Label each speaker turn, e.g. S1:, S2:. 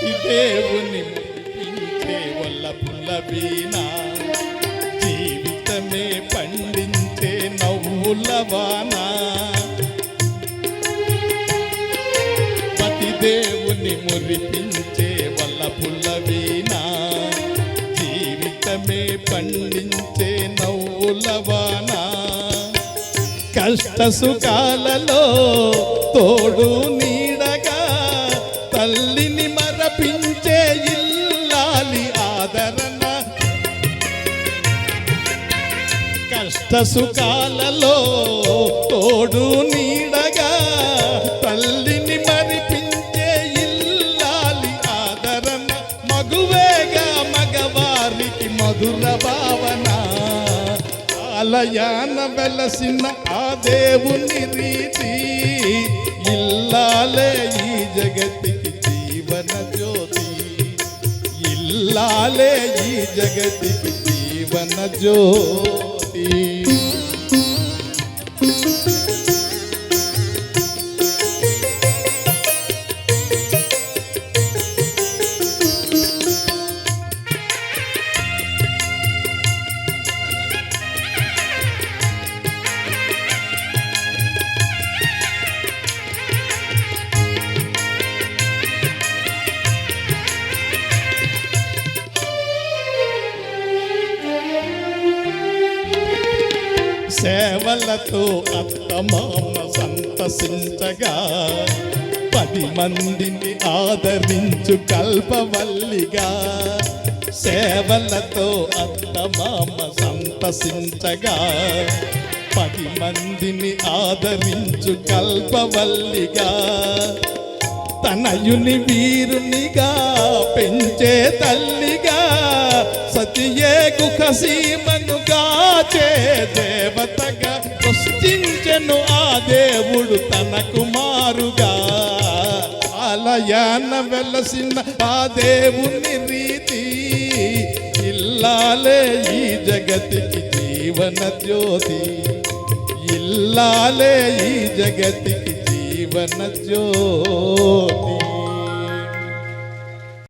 S1: పతి దేవుని మురిపించే వల్లపుల వీణ, జీవితమే పండించే నవ్వుల వాన. పతి దేవుని మురిపించే వల్లపుల వీణ, జీవితమే పండించే నవ్వుల వాన. కష్ట సుఖాలలో తోడు నీడగా తల్లిని మరపించే ఇల్లాలి ఆదరణ. కష్ట సుఖాలలో తోడు నీడగా తల్లిని మరిపించే ఇల్లాలి ఆదరణ. మగువేగా మగవారికి మధుర భావన, ఆలయాన వెలసిన ఆ దేవుని రీతి. ఇల్లాలే ఈ జగతికి జీవన జ్యోతి, ఇల్లాలే ఈ జగతికి జీవన జ్యోతి. సేవలతో అత్తమామ సంతసించగా 10 మందిని ఆదరించు కల్పవల్లిగా. సేవలతో అత్తమామ సంతసించగా 10 మందిని ఆదరించు కల్పవల్లిగా. తనయుని వీరునిగా పెంచే తల్లిగా, సతియే గుఖ సీమను గాచే దేవతగా సృష్టించెను ఆ దేవుడు తన కుమారుగా. ఆలయాన వెలసిన ఆ దేవుని రీతి, ఇల్లాలే ఈ జగతికి జీవన జ్యోతి, ఇల్లాలే ఈ జగతికి జీవన జ్యోతి.